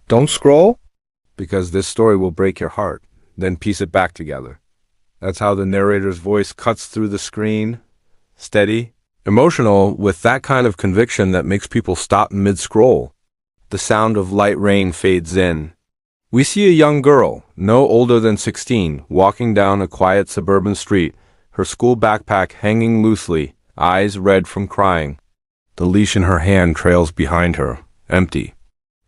Don't scroll, because this story will break your heart, then piece it back together. That's how the narrator's voice cuts through the screen, steady, emotional, with that kind of conviction that makes people stop mid-scroll. The sound of light rain fades in. We see a young girl, no older than 16, walking down a quiet suburban street, her school backpack hanging loosely, eyes red from crying. The leash in her hand trails behind her, empty.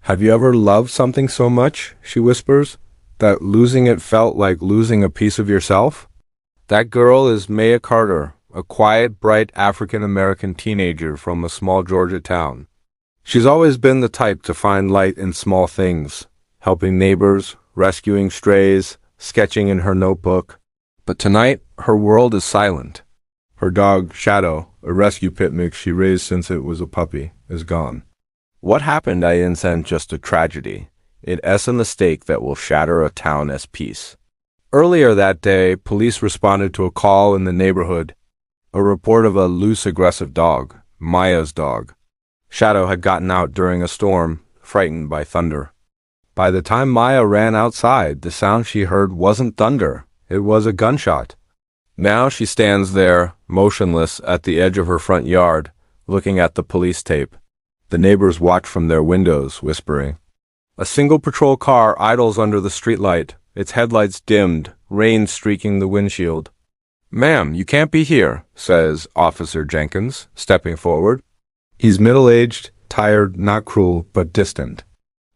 "Have you ever loved something so much," she whispers, "that losing it felt like losing a piece of yourself?" That girl is Maya Carter, a quiet, bright African-American teenager from a small Georgia town. She's always been the type to find light in small things, helping neighbors, rescuing strays, sketching in her notebook. But tonight, her world is silent. Her dog, Shadow, a rescue pit mix she raised since it was a puppy, is gone. What happened isn't just a tragedy. It is a mistake that will shatter a town as peace. Earlier that day, police responded to a call in the neighborhood, a report of a loose, aggressive dog, Maya's dog. Shadow had gotten out during a storm, frightened by thunder. By the time Maya ran outside, the sound she heard wasn't thunder. It was a gunshot. Now she stands there, motionless, at the edge of her front yard, looking at the police tape. The neighbors watch from their windows, whispering. A single patrol car idles under the streetlight, its headlights dimmed, rain streaking the windshield. "Ma'am, you can't be here," says Officer Jenkins, stepping forward. He's middle-aged, tired, not cruel, but distant.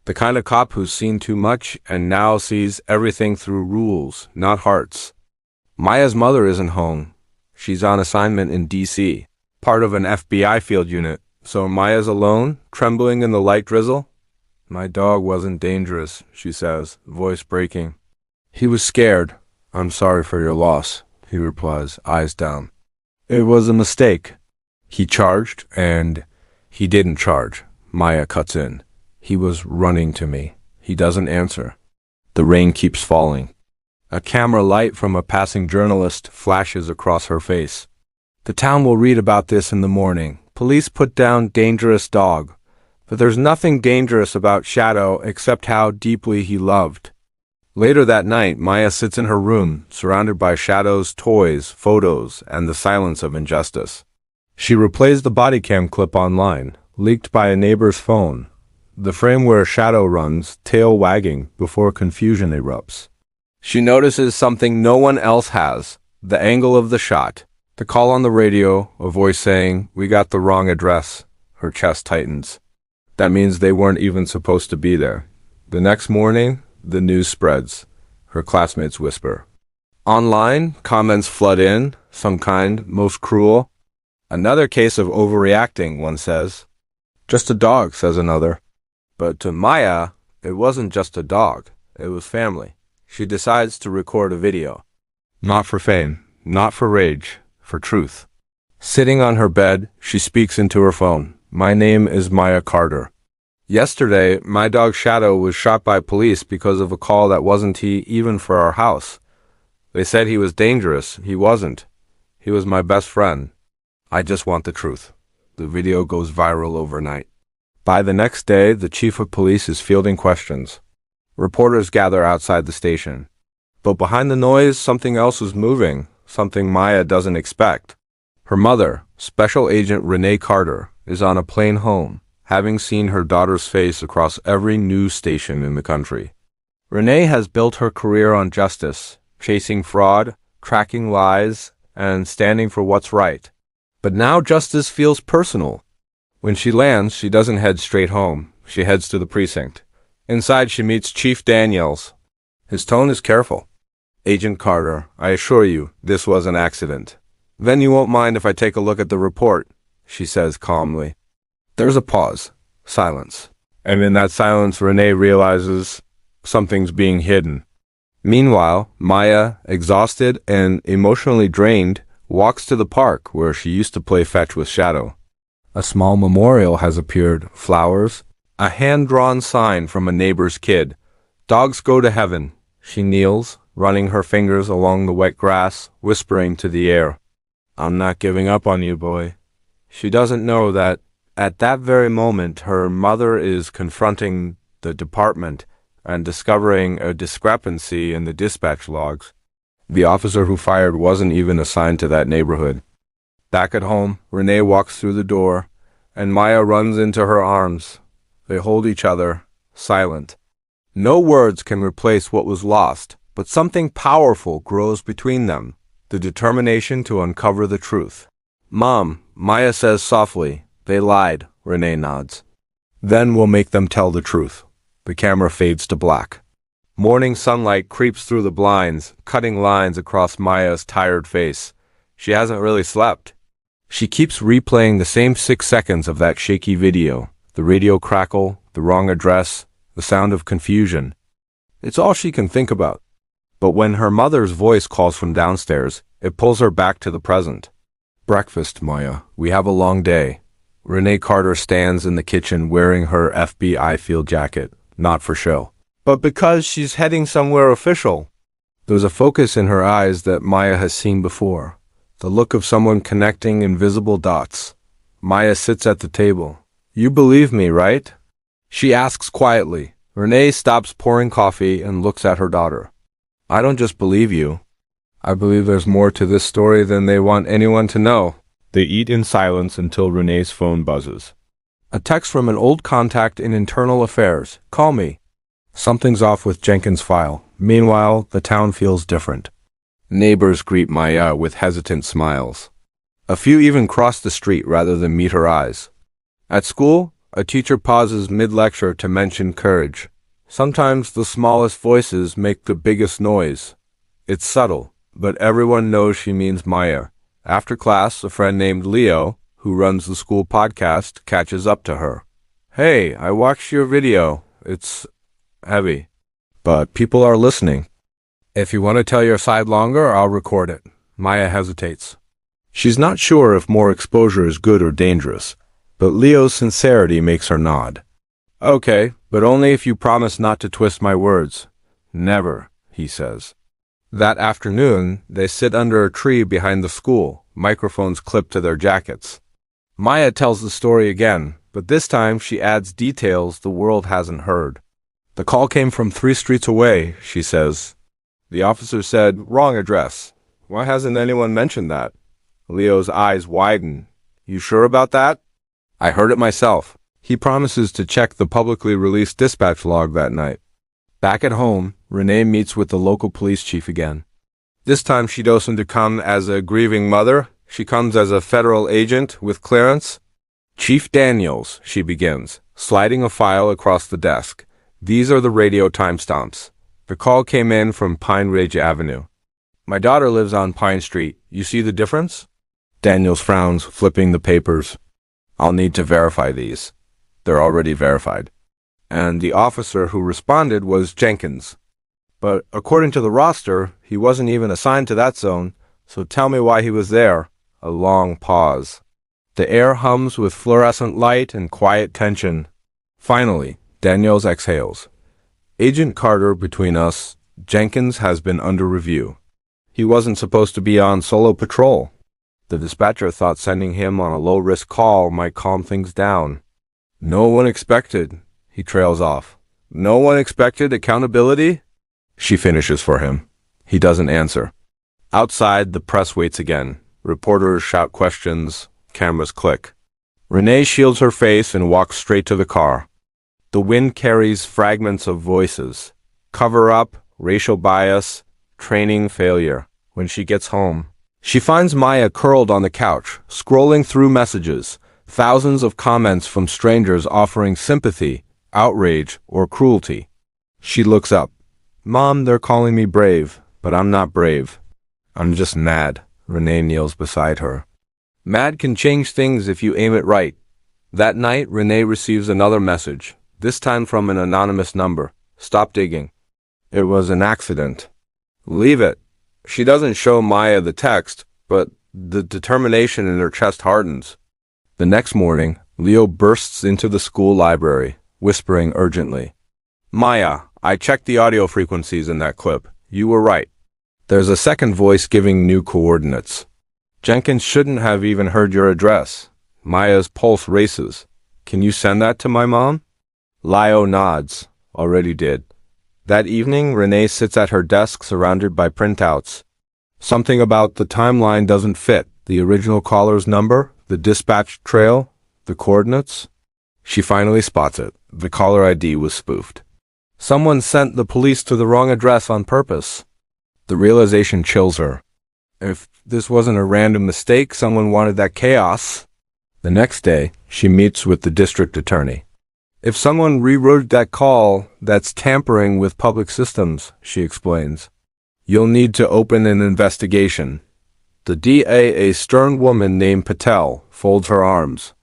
The kind of cop who's seen too much and now sees everything through rules, not hearts. Maya's mother isn't home. She's on assignment in D.C., part of an FBI field unit. So Maya's alone, trembling in the light drizzle? "My dog wasn't dangerous," she says, voice breaking. "He was scared." "I'm sorry for your loss," he replies, eyes down. "It was a mistake. He charged, and he didn't charge." Maya cuts in. "He was running to me." He doesn't answer. The rain keeps falling. A camera light from a passing journalist flashes across her face. "The town will read about this in the morning. Police put down dangerous dog. But there's nothing dangerous about Shadow except how deeply he loved." Later that night, Maya sits in her room, surrounded by Shadow's toys, photos, and the silence of injustice. She replays the body cam clip online, leaked by a neighbor's phone. The frame where Shadow runs, tail wagging, before confusion erupts. She notices something no one else has, the angle of the shot. The call on the radio, a voice saying, "We got the wrong address." Her chest tightens. That means they weren't even supposed to be there. The next morning, the news spreads. Her classmates whisper. Online, comments flood in, some kind, most cruel. "Another case of overreacting," one says. "Just a dog," says another. But to Maya, it wasn't just a dog. It was family. She decides to record a video. Not for fame, not for rage, for truth. Sitting on her bed, she speaks into her phone. "My name is Maya Carter. Yesterday, my dog Shadow was shot by police because of a call that wasn't he even for our house. They said he was dangerous. He wasn't. He was my best friend. I just want the truth." The video goes viral overnight. By the next day, the chief of police is fielding questions. Reporters gather outside the station. But behind the noise, something else is moving, something Maya doesn't expect. Her mother, Special Agent Renee Carter, is on a plane home, having seen her daughter's face across every news station in the country. Renee has built her career on justice, chasing fraud, tracking lies, and standing for what's right. But now justice feels personal. When she lands, she doesn't head straight home. She heads to the precinct. Inside, she meets Chief Daniels. His tone is careful. "Agent Carter, I assure you, this was an accident. Then you won't mind if I take a look at the report," she says calmly. There's a pause, silence. And in that silence, Renee realizes something's being hidden. Meanwhile, Maya, exhausted and emotionally drained, walks to the park where she used to play fetch with Shadow. A small memorial has appeared, flowers, a hand-drawn sign from a neighbor's kid. "Dogs go to heaven." She kneels, running her fingers along the wet grass, whispering to the air. "I'm not giving up on you, boy." She doesn't know that, at that very moment, her mother is confronting the department, and discovering a discrepancy in the dispatch logs. The officer who fired wasn't even assigned to that neighborhood. Back at home, Renee walks through the door, and Maya runs into her arms. They hold each other, silent. No words can replace what was lost, but something powerful grows between them, the determination to uncover the truth. "Mom," Maya says softly. "They lied," Renee nods. "Then we'll make them tell the truth." The camera fades to black. Morning sunlight creeps through the blinds, cutting lines across Maya's tired face. She hasn't really slept. She keeps replaying the same 6 seconds of that shaky video. The radio crackle, the wrong address, the sound of confusion. It's all she can think about. But when her mother's voice calls from downstairs, it pulls her back to the present. "Breakfast, Maya. We have a long day." Renee Carter stands in the kitchen wearing her FBI field jacket, not for show, but because she's heading somewhere official. There's a focus in her eyes that Maya has seen before, the look of someone connecting invisible dots. Maya sits at the table. "You believe me, right?" She asks quietly. Renee stops pouring coffee and looks at her daughter. "I don't just believe you. I believe there's more to this story than they want anyone to know." They eat in silence until Renee's phone buzzes. A text from an old contact in internal affairs. "Call me." Something's off with Jenkins' file. Meanwhile, the town feels different. Neighbors greet Maya with hesitant smiles. A few even cross the street rather than meet her eyes. At school, a teacher pauses mid-lecture to mention courage. Sometimes the smallest voices make the biggest noise. It's subtle, but everyone knows she means Maya. After class, a friend named Leo, who runs the school podcast, catches up to her. "Hey, I watched your video. It's heavy. But people are listening. If you want to tell your side longer, I'll record it." Maya hesitates. She's not sure if more exposure is good or dangerous, but Leo's sincerity makes her nod. "Okay, but only if you promise not to twist my words." "Never," he says. That afternoon, they sit under a tree behind the school, microphones clipped to their jackets. Maya tells the story again, but this time she adds details the world hasn't heard. "The call came from 3 streets away," she says. "The officer said, 'Wrong address.' Why hasn't anyone mentioned that?" Leo's eyes widen. "You sure about that?" "I heard it myself." He promises to check the publicly released dispatch log that night. Back at home, Renee meets with the local police chief again. This time she doesn't come as a grieving mother. She comes as a federal agent with clearance. "Chief Daniels," she begins, sliding a file across the desk. "These are the radio timestamps. The call came in from Pine Ridge Avenue. My daughter lives on Pine Street. You see the difference?" Daniels frowns, flipping the papers. "I'll need to verify these. They're already verified." And the officer who responded was Jenkins. But according to the roster, he wasn't even assigned to that zone, so tell me why he was there. A long pause. The air hums with fluorescent light and quiet tension. Finally, Daniels exhales. "Agent Carter, between us, Jenkins has been under review. He wasn't supposed to be on solo patrol." The dispatcher thought sending him on a low-risk call might calm things down. "No one expected," he trails off. "No one expected accountability?" She finishes for him. He doesn't answer. Outside, the press waits again. Reporters shout questions. Cameras click. Renee shields her face and walks straight to the car. The wind carries fragments of voices. Cover up, racial bias, training failure. When she gets home, she finds Maya curled on the couch, scrolling through messages. Thousands of comments from strangers offering sympathy, outrage, or cruelty. She looks up. "Mom, they're calling me brave, but I'm not brave. I'm just mad." Renee kneels beside her. Mad can change things if you aim it right. That night, Renee receives another message, this time from an anonymous number. "Stop digging. It was an accident." "Leave it." She doesn't show Maya the text, but the determination in her chest hardens. The next morning, Leo bursts into the school library, whispering urgently. "Maya, I checked the audio frequencies in that clip. You were right." There's a second voice giving new coordinates. "Jenkins shouldn't have even heard your address." Maya's pulse races. "Can you send that to my mom?" Leo nods. Already did. That evening, Renee sits at her desk surrounded by printouts. Something about the timeline doesn't fit. The original caller's number, the dispatch trail, the coordinates. She finally spots it. The caller ID was spoofed. Someone sent the police to the wrong address on purpose. The realization chills her. If this wasn't a random mistake, someone wanted that chaos. The next day, she meets with the district attorney. If someone rewrote that call, that's tampering with public systems, she explains. You'll need to open an investigation. The DA, a stern woman named Patel, folds her arms.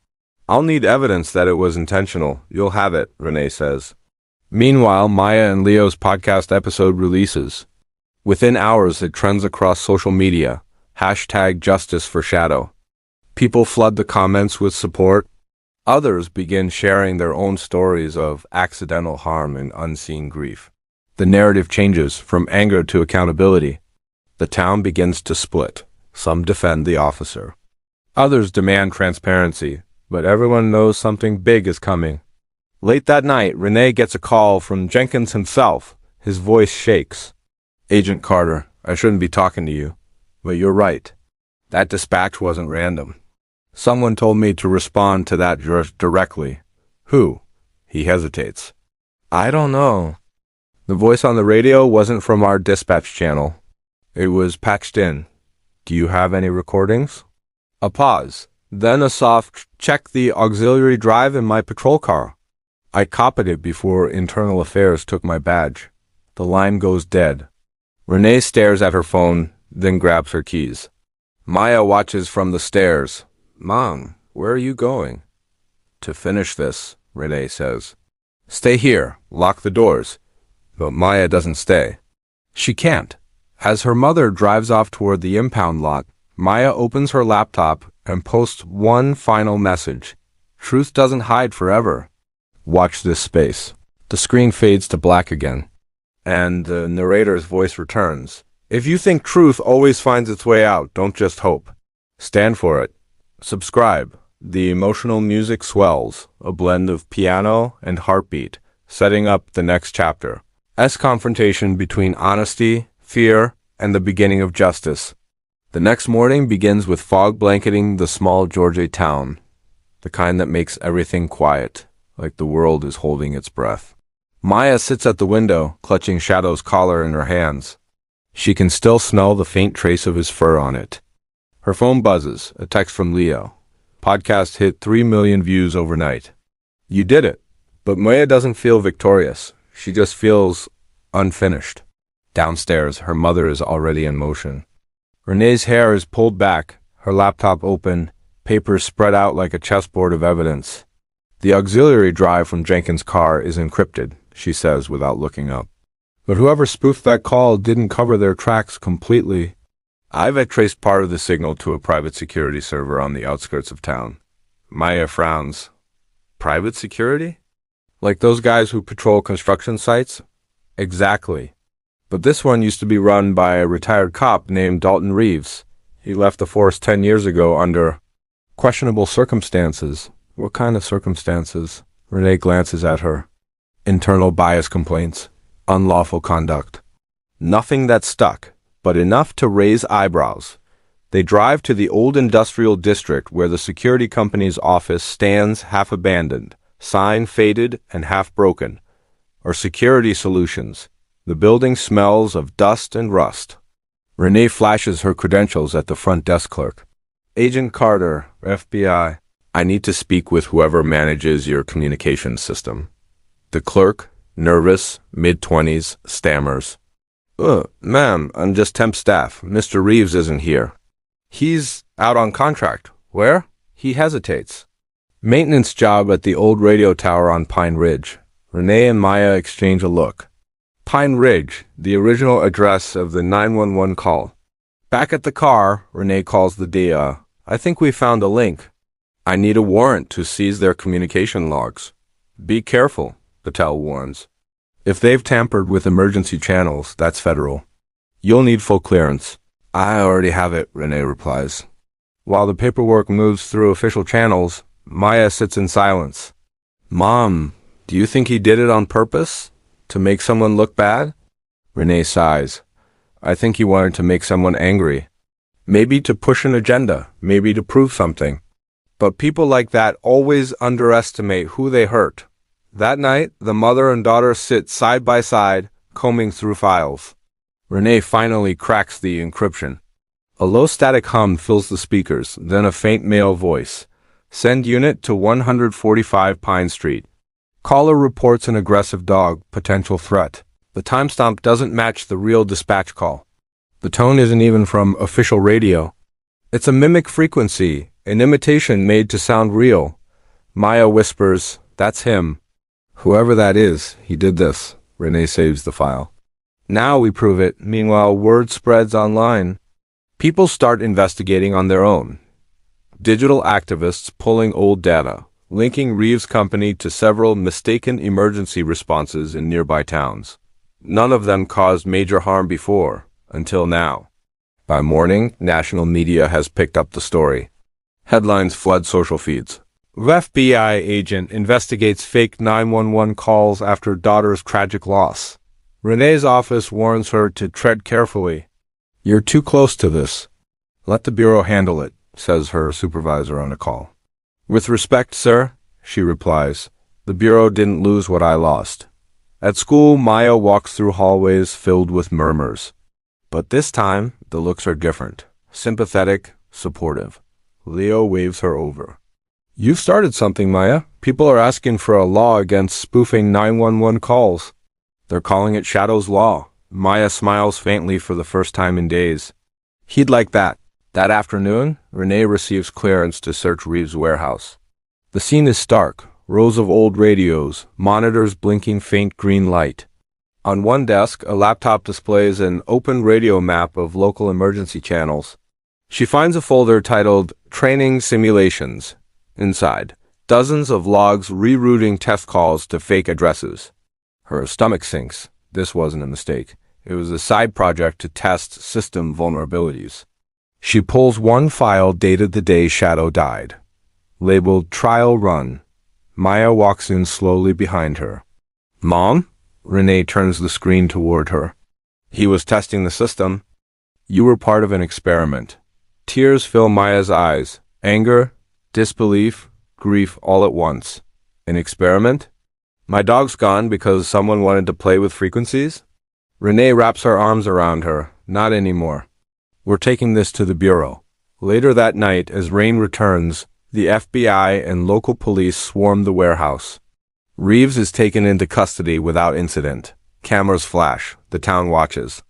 I'll need evidence that it was intentional. You'll have it, Renee says. Meanwhile, Maya and Leo's podcast episode releases. Within hours, it trends across social media. #JusticeForShadow. People flood the comments with support. Others begin sharing their own stories of accidental harm and unseen grief. The narrative changes from anger to accountability. The town begins to split. Some defend the officer. Others demand transparency, but everyone knows something big is coming. Late that night, Renee gets a call from Jenkins himself. His voice shakes. Agent Carter, I shouldn't be talking to you, but you're right. That dispatch wasn't random. Someone told me to respond to that directly. Who? He hesitates. I don't know. The voice on the radio wasn't from our dispatch channel. It was patched in. Do you have any recordings? A pause. Then a soft, check the auxiliary drive in my patrol car. I copied it before Internal Affairs took my badge. The line goes dead. Renee stares at her phone, then grabs her keys. Maya watches from the stairs. Mom, where are you going? To finish this, Renee says. Stay here. Lock the doors. But Maya doesn't stay. She can't. As her mother drives off toward the impound lot, Maya opens her laptop and posts one final message. Truth doesn't hide forever. Watch this space. The screen fades to black again, and the narrator's voice returns. If you think truth always finds its way out, don't just hope. Stand for it. Subscribe. The emotional music swells, a blend of piano and heartbeat, setting up the next chapter. Confrontation between honesty, fear, and the beginning of justice. The next morning begins with fog blanketing the small Georgia town, the kind that makes everything quiet, like the world is holding its breath. Maya sits at the window, clutching Shadow's collar in her hands. She can still smell the faint trace of his fur on it. Her phone buzzes, a text from Leo. Podcast hit 3 million views overnight. You did it. But Maya doesn't feel victorious. She just feels unfinished. Downstairs, her mother is already in motion. Renee's hair is pulled back, her laptop open, papers spread out like a chessboard of evidence. The auxiliary drive from Jenkins' car is encrypted, she says without looking up. But whoever spoofed that call didn't cover their tracks completely. I've traced part of the signal to a private security server on the outskirts of town. Maya frowns. Private security? Like those guys who patrol construction sites? Exactly. But this one used to be run by a retired cop named Dalton Reeves. He left the force 10 years ago under questionable circumstances. What kind of circumstances? Renee glances at her. Internal bias complaints. Unlawful conduct. Nothing that stuck, but enough to raise eyebrows. They drive to the old industrial district where the security company's office stands half abandoned, sign faded and half broken. Or Security Solutions. The building smells of dust and rust. Renee flashes her credentials at the front desk clerk. Agent Carter, FBI. I need to speak with whoever manages your communications system. The clerk, nervous, mid-20s, stammers. Ma'am, I'm just temp staff. Mr. Reeves isn't here. He's out on contract. Where? He hesitates. Maintenance job at the old radio tower on Pine Ridge. Renee and Maya exchange a look. Pine Ridge, the original address of the 911 call. Back at the car, Renee calls the DA. I think we found a link. I need a warrant to seize their communication logs. Be careful, Patel warns. If they've tampered with emergency channels, that's federal. You'll need full clearance. I already have it, Renee replies. While the paperwork moves through official channels, Maya sits in silence. Mom, do you think he did it on purpose? To make someone look bad? Renee sighs. I think he wanted to make someone angry. Maybe to push an agenda, maybe to prove something. But people like that always underestimate who they hurt. That night, the mother and daughter sit side by side, combing through files. Renee finally cracks the encryption. A low static hum fills the speakers, then a faint male voice. Send unit to 145 Pine Street. Caller reports an aggressive dog, potential threat. The timestamp doesn't match the real dispatch call. The tone isn't even from official radio. It's a mimic frequency, an imitation made to sound real. Maya whispers, "That's him." Whoever that is, he did this. Renee saves the file. Now we prove it. Meanwhile, word spreads online. People start investigating on their own. Digital activists pulling old data, linking Reeves' company to several mistaken emergency responses in nearby towns. None of them caused major harm before, until now. By morning, national media has picked up the story. Headlines flood social feeds. FBI agent investigates fake 911 calls after daughter's tragic loss. Renee's office warns her to tread carefully. You're too close to this. Let the Bureau handle it, says her supervisor on a call. With respect, sir, she replies, the Bureau didn't lose what I lost. At school, Maya walks through hallways filled with murmurs. But this time, the looks are different. Sympathetic, supportive. Leo waves her over. You've started something, Maya. People are asking for a law against spoofing 911 calls. They're calling it Shadow's Law. Maya smiles faintly for the first time in days. He'd like that. That afternoon, Renee receives clearance to search Reeves' warehouse. The scene is stark. Rows of old radios, monitors blinking faint green light. On one desk, a laptop displays an open radio map of local emergency channels. She finds a folder titled Training Simulations. Inside, dozens of logs rerouting test calls to fake addresses. Her stomach sinks. This wasn't a mistake. It was a side project to test system vulnerabilities. She pulls one file dated the day Shadow died. Labeled Trial Run. Maya walks in slowly behind her. Mom? Renee turns the screen toward her. He was testing the system. You were part of an experiment. Tears fill Maya's eyes. Anger, disbelief, grief all at once. An experiment? My dog's gone because someone wanted to play with frequencies? Renee wraps her arms around her. Not anymore. We're taking this to the Bureau. Later that night, as rain returns, the FBI and local police swarm the warehouse. Reeves is taken into custody without incident. Cameras flash. The town watches.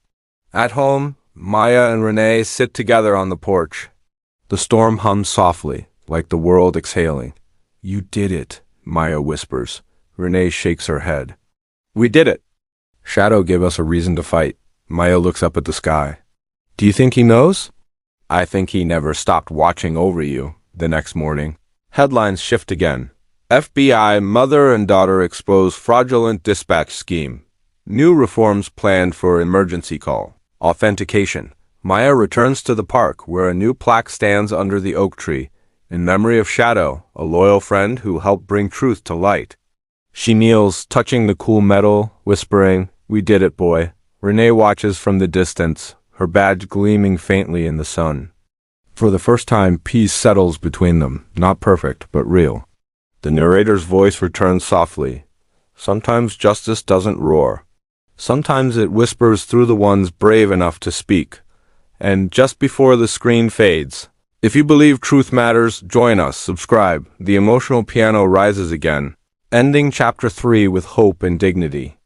At home, Maya and Renee sit together on the porch. The storm hums softly, like the world exhaling. You did it, Maya whispers. Renee shakes her head. We did it. Shadow gave us a reason to fight. Maya looks up at the sky. Do you think he knows? I think he never stopped watching over you. The next morning, headlines shift again. FBI mother and daughter expose fraudulent dispatch scheme. New reforms planned for emergency call. Authentication. Maya returns to the park where a new plaque stands under the oak tree in memory of Shadow, a loyal friend who helped bring truth to light. She kneels, touching the cool metal, whispering, We did it, boy. Renee watches from the distance, her badge gleaming faintly in the sun. For the first time, peace settles between them, not perfect, but real. The narrator's voice returns softly. Sometimes justice doesn't roar. Sometimes it whispers through the ones brave enough to speak. And just before the screen fades, if you believe truth matters, join us, subscribe. The emotional piano rises again, ending Chapter 3 with hope and dignity.